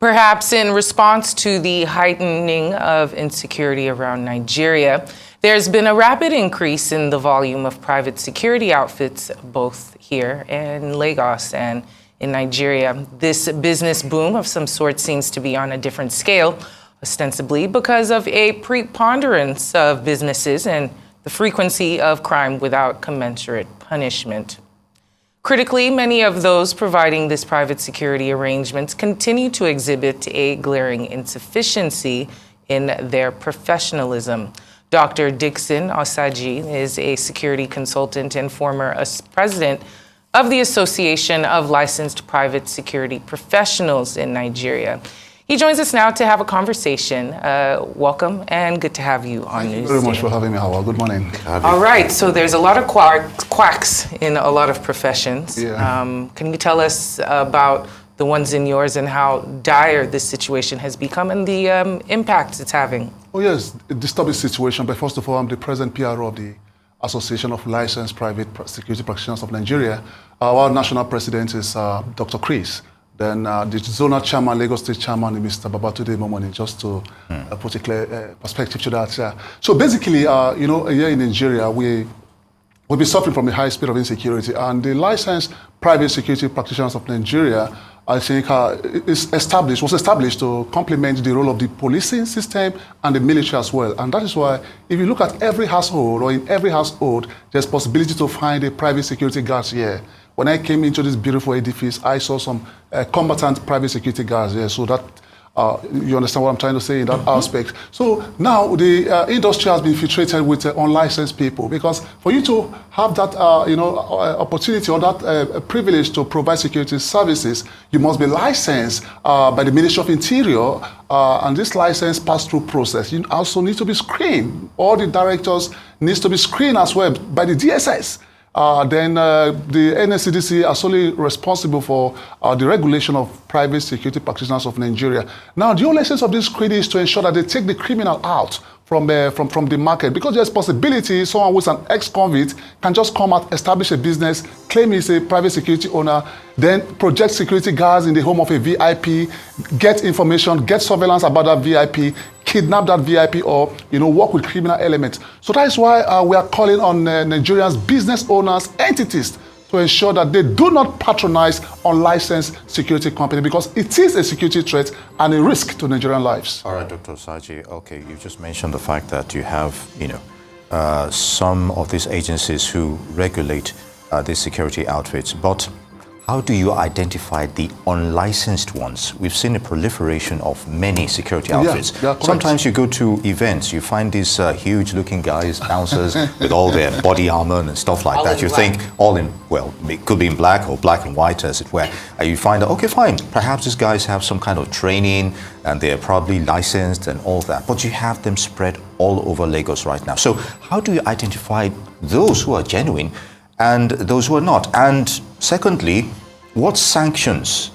Perhaps in response to the heightening of insecurity around Nigeria, there's been a rapid increase in the volume of private security outfits, both here in Lagos and in Nigeria. This business boom of some sort seems to be on a different scale, ostensibly because of a preponderance of businesses and the frequency of crime without commensurate punishment. Critically, many of those providing this private security arrangements continue to exhibit a glaring insufficiency in their professionalism. Dr. Dickson Osajie is a security consultant and former president of the Association of Licensed Private Security Professionals in Nigeria. He joins us now to have a conversation. Welcome and good to have you on News. Thank you very much for having me, Howard. Good morning. All right, so there's a lot of quacks in a lot of professions. Yeah. Can you tell us about the ones in yours and how dire this situation has become and the impact it's having? Oh yes, a disturbing situation, but first of all, I'm the present PRO of the Association of Licensed Private Security Practitioners of Nigeria. Our national president is Dr. Chris. Then the zonal chairman, Lagos State chairman, Mr. Babatunde Momoni, just to put a clear perspective to that. So basically, here in Nigeria, we've been suffering from the high speed of insecurity, and the licensed private security practitioners of Nigeria, I think, was established to complement the role of the policing system and the military as well. And that is why, if you look at every household, or in every household, there's possibility to find a private security guard here. When I came into this beautiful edifice, I saw some combatant private security guards here. So that, you understand what I'm trying to say in that aspect. So now the industry has been infiltrated with unlicensed people, because for you to have that opportunity or that privilege to provide security services, you must be licensed by the Ministry of Interior, and this license pass-through process, you also need to be screened. All the directors needs to be screened as well by the DSS. Then the NSCDC are solely responsible for the regulation of private security practitioners of Nigeria. Now, the whole essence of this screening is to ensure that they take the criminal out from the market, because there's possibility someone who's an ex-convict can just come out, establish a business, claim he's a private security owner, then project security guards in the home of a VIP, get information, get surveillance about that VIP, kidnap that VIP, or work with criminal elements. So that is why we are calling on Nigeria's business owners, entities, to ensure that they do not patronize unlicensed security company, because it is a security threat and a risk to Nigerian lives. All right, Dr. Osajie, okay, you just mentioned the fact that you have, some of these agencies who regulate these security outfits, but how do you identify the unlicensed ones? We've seen a proliferation of many security outfits. Yeah, sometimes you go to events, you find these huge-looking guys, bouncers, with all their body armor and stuff like that. You think all in, well, it could be in black or black and white, as it were. And you find out, okay, fine, perhaps these guys have some kind of training and they're probably licensed and all that. But you have them spread all over Lagos right now. So how do you identify those who are genuine and those who are not? And secondly, what sanctions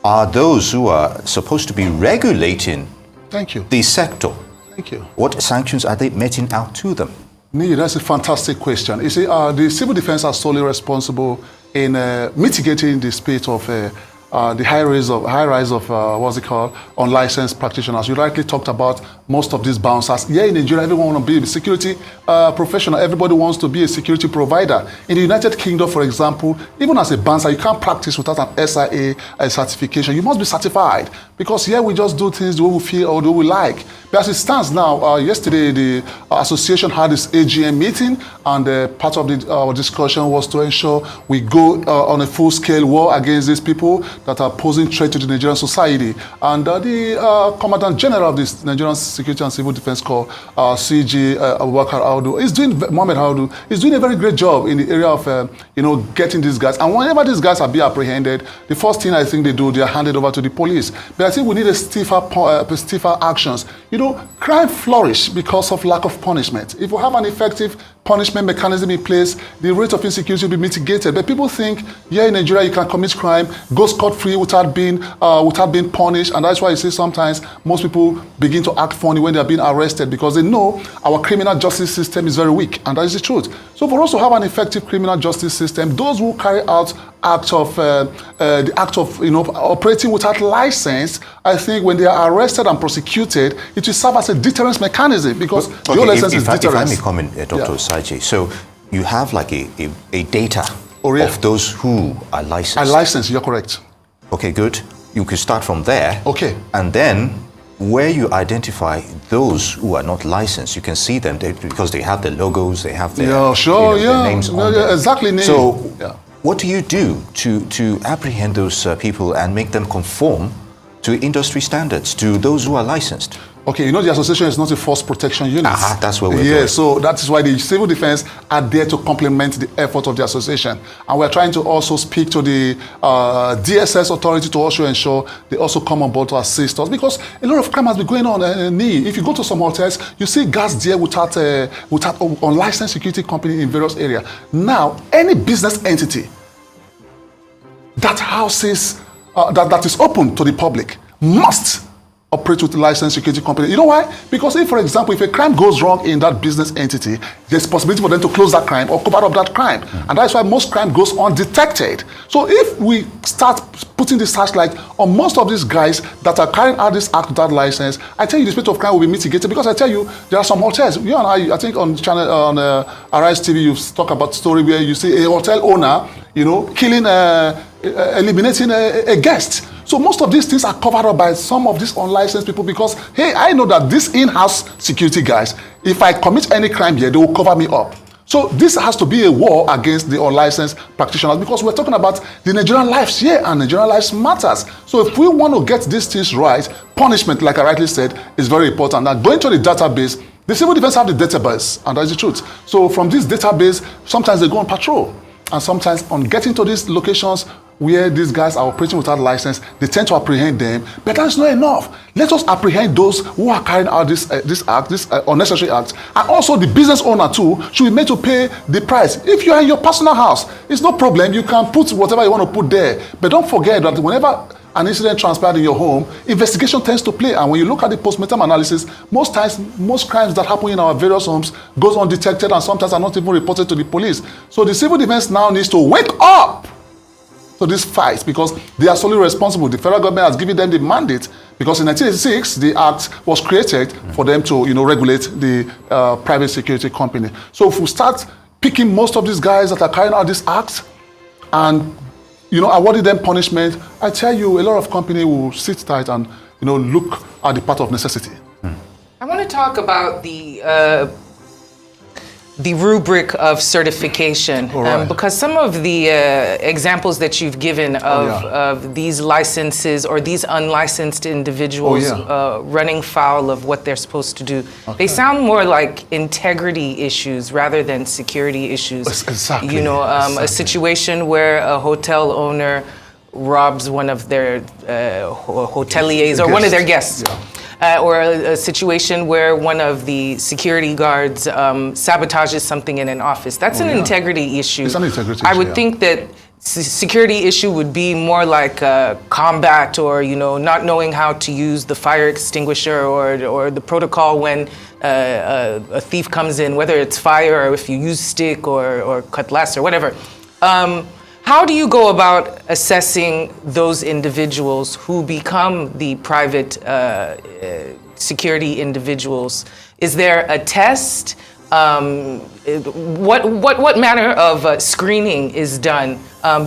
are those who are supposed to be regulating the sector? Thank you. What sanctions are they meting out to them? Nee, that's a fantastic question. You see, the civil defense are solely responsible in mitigating the spate of the high rise of what's it called, unlicensed practitioners. You rightly talked about most of these bouncers. Here in Nigeria, everyone wants to be a security professional. Everybody wants to be a security provider. In the United Kingdom, for example, even as a bouncer, you can't practice without an SIA certification. You must be certified, because here we just do things the way we feel or the way we like. But as it stands now, yesterday the association had its AGM meeting, and part of our discussion was to ensure we go on a full-scale war against these people that are posing threat to the Nigerian society. And the Commandant General of the Nigerian Security and Civil Defense Corps, CG Abubakar Audu, Mohammed Audu, is doing a very great job in the area of getting these guys. And whenever these guys are being apprehended, the first thing I think they do, they are handed over to the police. But I think we need a stiffer actions. Crime flourish because of lack of punishment. If we have an effective punishment mechanism in place, the rate of insecurity will be mitigated. But people think, yeah, in Nigeria you can commit crime, go scot-free without being punished, and that's why you see sometimes most people begin to act funny when they are being arrested, because they know our criminal justice system is very weak, and that is the truth. So for us to have an effective criminal justice system, those who carry out act of operating without license, I think when they are arrested and prosecuted, it will serve as a deterrence mechanism because your license is deterrence. If I may comment, Dr. Osajie, so you have like a data of those who are licensed. Are licensed, you're correct. Okay, good. You could start from there. Okay. And then where you identify those who are not licensed, you can see them because they have the logos, they have their, their names on them. Exactly. So what do you do to apprehend those people and make them conform to industry standards, to those who are licensed? Okay, you know the association is not a force protection unit. That's where we're going. So that is why the civil defense are there to complement the effort of the association. And we're trying to also speak to the DSS authority to also ensure they also come on board to assist us because a lot of crime has been going on. If you go to some hotels, you see guards there without unlicensed security company in various areas. Now, any business entity that houses, that is open to the public must operate with a licensed security company. You know why? Because if, for example, if a crime goes wrong in that business entity, there's possibility for them to close that crime or cover up that crime. And that's why most crime goes undetected. So if we start putting the searchlight on most of these guys that are carrying out this act without license, I tell you the spirit of crime will be mitigated because I tell you, there are some hotels. You and I think on channel, on Arise TV, you talk about story where you see a hotel owner, killing, eliminating a guest. So most of these things are covered up by some of these unlicensed people because, hey, I know that these in-house security guys, if I commit any crime here, they will cover me up. So this has to be a war against the unlicensed practitioners because we're talking about the Nigerian lives here and Nigerian lives matters. So if we want to get these things right, punishment, like I rightly said, is very important. Now going to the database, the civil defense have the database, and that's the truth. So from this database, sometimes they go on patrol. And sometimes on getting to these locations where these guys are operating without license, they tend to apprehend them, but that's not enough. Let us apprehend those who are carrying out this unnecessary act. And also the business owner too should be made to pay the price. If you are in your personal house, it's no problem. You can put whatever you want to put there. But don't forget that whenever an incident transpired in your home, investigation tends to play. And when you look at the post-mortem analysis, most times, most crimes that happen in our various homes goes undetected and sometimes are not even reported to the police. So the civil defense now needs to wake up to this fight because they are solely responsible. The federal government has given them the mandate because in 1986, the act was created for them to, regulate the private security company. So if we start picking most of these guys that are carrying out this act and awarding them punishment, I tell you, a lot of companies will sit tight and, look at the path of necessity. I want to talk about the rubric of certification, because some of the examples that you've given of these licenses or these unlicensed individuals running foul of what they're supposed to do, they sound more like integrity issues rather than security issues. Exactly. A situation where a hotel owner robs one of their hoteliers or one of their guests. Or a situation where one of the security guards sabotages something in an office. That's an integrity issue. It's an integrity issue. I would think that security issue would be more like combat or, not knowing how to use the fire extinguisher or the protocol when a thief comes in, whether it's fire or if you use stick or cutlass or whatever. How do you go about assessing those individuals who become the private security individuals? Is there a test? What manner of screening is done?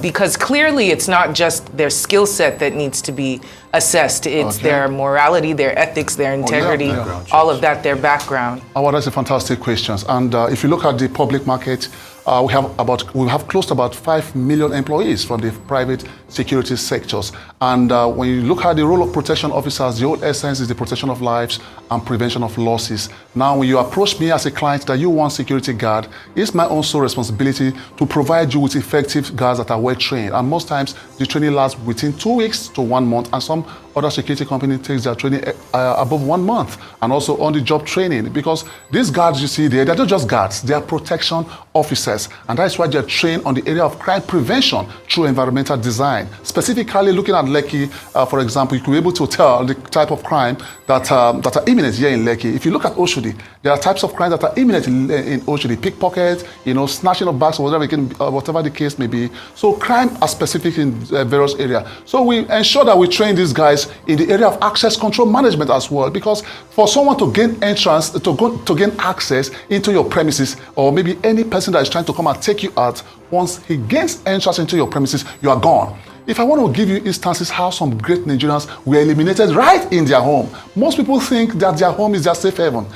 Because clearly it's not just their skill set that needs to be assessed. It's their morality, their ethics, their integrity, all of that, their background. Well, that's a fantastic question. And if you look at the public market, we have close to about 5 million employees from the private security sectors. And when you look at the role of protection officers, the whole essence is the protection of lives and prevention of losses. Now, when you approach me as a client that you want security guard, it's my own sole responsibility to provide you with effective guards that are well trained. And most times, the training lasts within 2 weeks to 1 month, and some other security company takes their training above 1 month, and also on-the-job training, because these guards you see there, they're not just guards, they are protection officers, and that's why they're trained on the area of crime prevention through environmental design. Specifically looking at Lekki, for example, you could be able to tell the type of crime that are imminent here in Lekki. If you look at Oshodi, there are types of crimes that are imminent in Oshodi, pickpocket, snatching of bags, or whatever the case may be. So crime are specific in various areas. So we ensure that we train these guys in the area of access control management as well, because for someone to gain entrance, to gain access into your premises, or maybe any person that is trying to come and take you out, once he gains entrance into your premises, you are gone. If I want to give you instances how some great Nigerians were eliminated right in their home. Most people think that their home is their safe haven.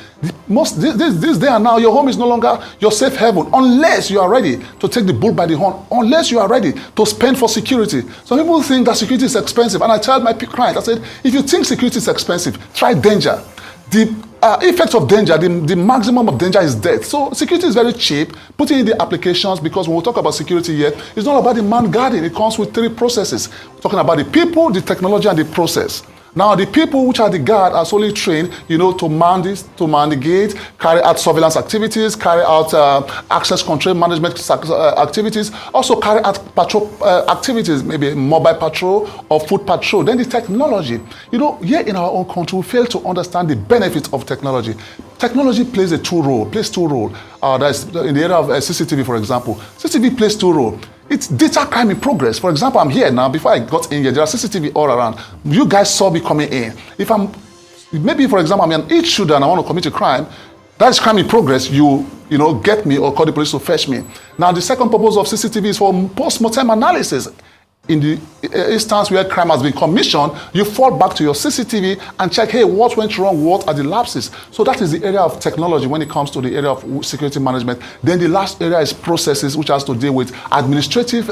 This day and now, your home is no longer your safe haven unless you are ready to take the bull by the horn, unless you are ready to spend for security. Some people think that security is expensive, and I tell my clients, I said, if you think security is expensive, try danger. The effect of danger, the maximum of danger is death. So security is very cheap. Putting in the applications, because when we talk about security here, it's not about the man guarding. It comes with 3 processes. We're talking about the people, the technology, and the process. Now, the people, which are the guard, are solely trained, to man the gate, carry out surveillance activities, carry out access control management activities, also carry out patrol activities, maybe mobile patrol or foot patrol. Then the technology. Here in our own country, we fail to understand the benefits of technology. Technology plays two roles. That's in the area of CCTV, for example. CCTV plays 2 roles. It's data crime in progress. For example, I'm here now. Before I got in here, there are CCTV all around. You guys saw me coming in. Maybe, for example, I'm an each shooter and I want to commit a crime, that is crime in progress. You get me or call the police to fetch me. Now, the second purpose of CCTV is for post-mortem analysis. In the instance where crime has been commissioned, you fall back to your CCTV and check, hey, what went wrong? What are the lapses? So that is the area of technology when it comes to the area of security management. Then the last area is processes, which has to deal with administrative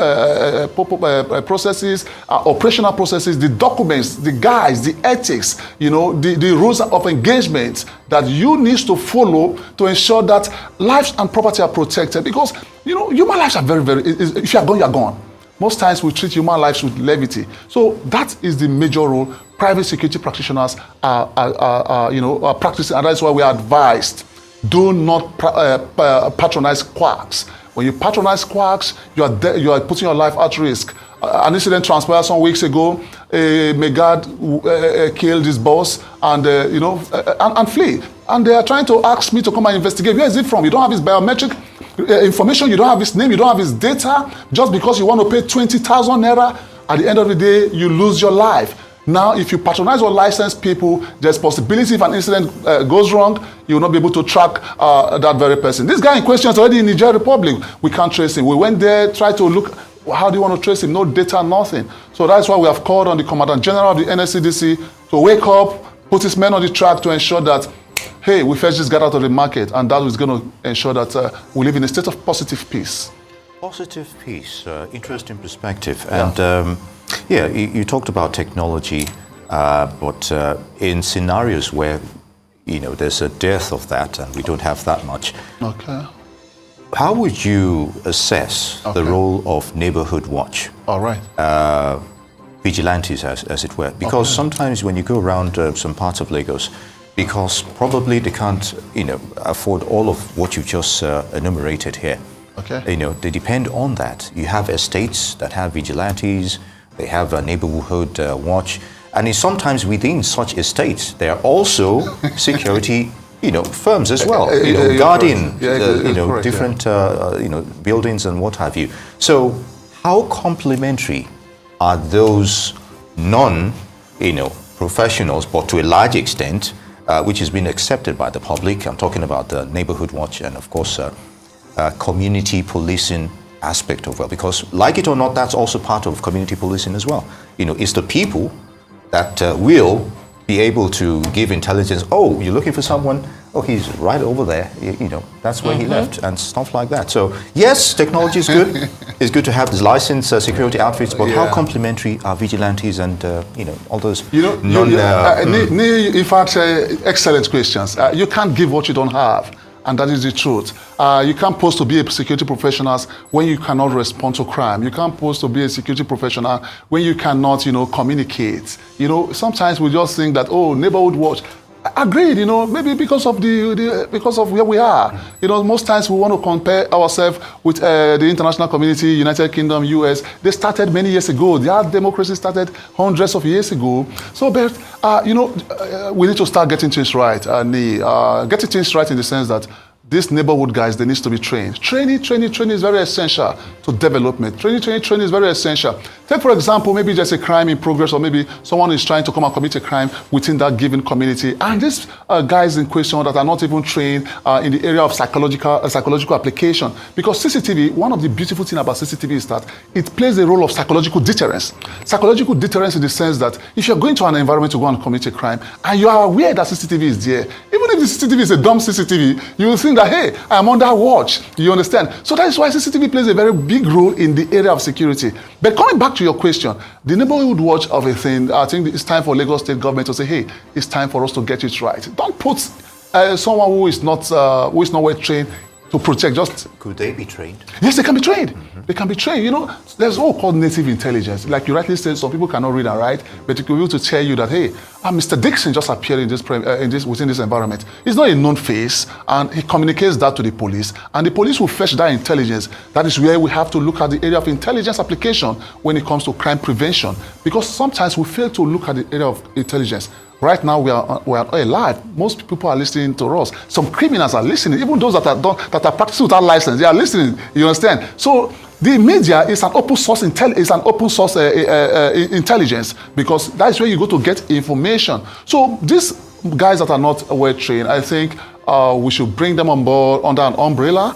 processes, operational processes, the documents, the guides, the ethics, the rules of engagement that you need to follow to ensure that lives and property are protected. Because, human lives are very, very, if you are gone, you are gone. Most times we treat human lives with levity. So that is the major role private security practitioners are practicing, and that's why we are advised: do not patronize quacks. When you patronize quacks, you are putting your life at risk. An incident transpired some weeks ago. A Megad killed his boss and flee. And they are trying to ask me to come and investigate. Where is it from? You don't have his biometric information, you don't have his name, you don't have his data. Just because you want to pay 20,000 naira, at the end of the day, you lose your life. Now, if you patronize or license people, there's possibility if an incident goes wrong, you will not be able to track that very person. This guy in question is already in Niger Republic. We can't trace him. We went there, tried to look, how do you want to trace him? No data, nothing. So that's why we have called on the Commandant General of the NSCDC to wake up, put his men on the track to ensure that, hey, we fetch this guy out of the market, and that is going to ensure that we live in a state of positive peace. Positive peace, interesting perspective. And you talked about technology, but in scenarios where, there's a dearth of that and we don't have that much. Okay. How would you assess the role of neighborhood watch? All right. Vigilantes, as it were. Because sometimes when you go around some parts of Lagos, because probably they can't, afford all of what you just enumerated here. Okay. They depend on that. You have estates that have vigilantes, they have a neighborhood watch, and sometimes within such estates, there are also security, firms as well, guarding, correct, different, buildings and what have you. So, how complementary are those professionals, but to a large extent, which has been accepted by the public? I'm talking about the neighborhood watch and, of course, community policing aspect of because, like it or not, that's also part of community policing as well. It's the people that will be able to give intelligence. Oh, you're looking for someone? Oh, he's right over there. That's where he left, and stuff like that. So, yes, technology is good. It's good to have these licensed security outfits, but how complementary are vigilantes and all those? In fact, excellent questions. You can't give what you don't have. and that is the truth. You can't post to be a security professional when you cannot respond to crime. You can't post to be a security professional when you cannot, communicate. Sometimes we just think that, oh, neighborhood watch. Agreed, maybe because of because of where we are. Most times we want to compare ourselves with the international community, United Kingdom, US. They started many years ago. Their democracy started hundreds of years ago. So, but we need to start getting things right. Getting things right in the sense that these neighborhood guys, they need to be trained. Training is very essential to development. Training is very essential. Take, for example, maybe there's a crime in progress, or maybe someone is trying to come and commit a crime within that given community. And these guys in question that are not even trained in the area of psychological application. Because CCTV, one of the beautiful things about CCTV is that it plays the role of psychological deterrence. Psychological deterrence in the sense that if you're going to an environment to go and commit a crime, and you are aware that CCTV is there, even if the CCTV is a dumb CCTV, you will think that, hey, I'm under watch. You understand? So that is why CCTV plays a very big role in the area of security. But coming back to your question, the neighborhood watch of a thing, I think it's time for Lagos State government to say, hey, it's time for us to get it right. Don't put someone who is not well trained to protect. Could they be trained? Yes, they can be trained. They can be trained. There's all called native intelligence. Like you rightly said, some people cannot read and write, but it will be able to tell you that, hey, Mr. Dickson just appeared within this environment. He's not a known face, and he communicates that to the police, and the police will fetch that intelligence. That is where we have to look at the area of intelligence application when it comes to crime prevention, because sometimes we fail to look at the area of intelligence. Right now, we are alive. Most people are listening to us. Some criminals are listening. Even those that are practicing without license, they are listening. You understand? So the media is an open source intelligence, because that's where you go to get information. So these guys that are not well trained, I think we should bring them on board under an umbrella,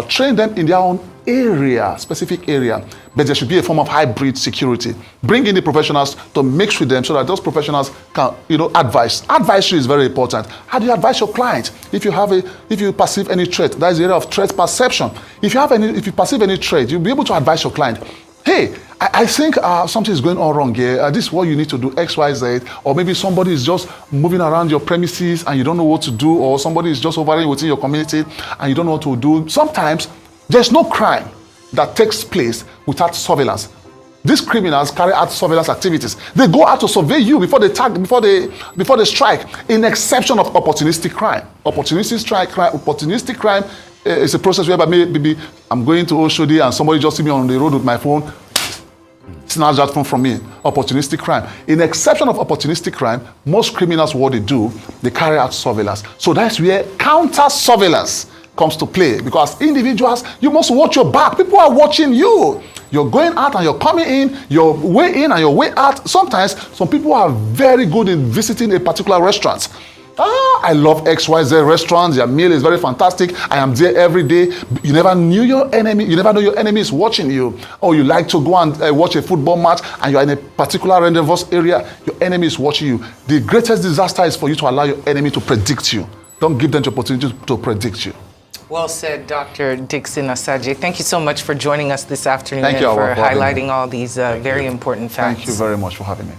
train them in their own area, specific area, but there should be a form of hybrid security. Bring in the professionals to mix with them so that those professionals can, advise. Advisory is very important. How do you advise your client? If you perceive any threat, that is the area of threat perception. If you perceive any threat, you'll be able to advise your client. Hey, I think something is going on wrong here. This is what you need to do, X, Y, Z. Or maybe somebody is just moving around your premises and you don't know what to do, or somebody is just hovering within your community and you don't know what to do. Sometimes there's no crime that takes place without surveillance. These criminals carry out surveillance activities. They go out to survey you before they strike, in exception of opportunistic crime. Opportunistic crime is a process whereby maybe I'm going to Oshodi and somebody just see me on the road with my phone, snatch that phone from me. Opportunistic crime. In exception of opportunistic crime, most criminals, what they do, they carry out surveillance. So that's where counter surveillance comes to play, because individuals, you must watch your back. People are watching you. You're going out and you're coming in, your way in and your way out. Sometimes some people are very good in visiting a particular restaurant. I love XYZ restaurants. Their meal is very fantastic. I am there every day. You never knew your enemy. You never know your enemy is watching you. Or you like to go and watch a football match and you're in a particular rendezvous area. Your enemy is watching you. The greatest disaster is for you to allow your enemy to predict you. Don't give them the opportunity to predict you. Well said, Dr. Dickson Osajie. Thank you so much for joining us this afternoon and for highlighting all these very important facts. Thank you very much for having me.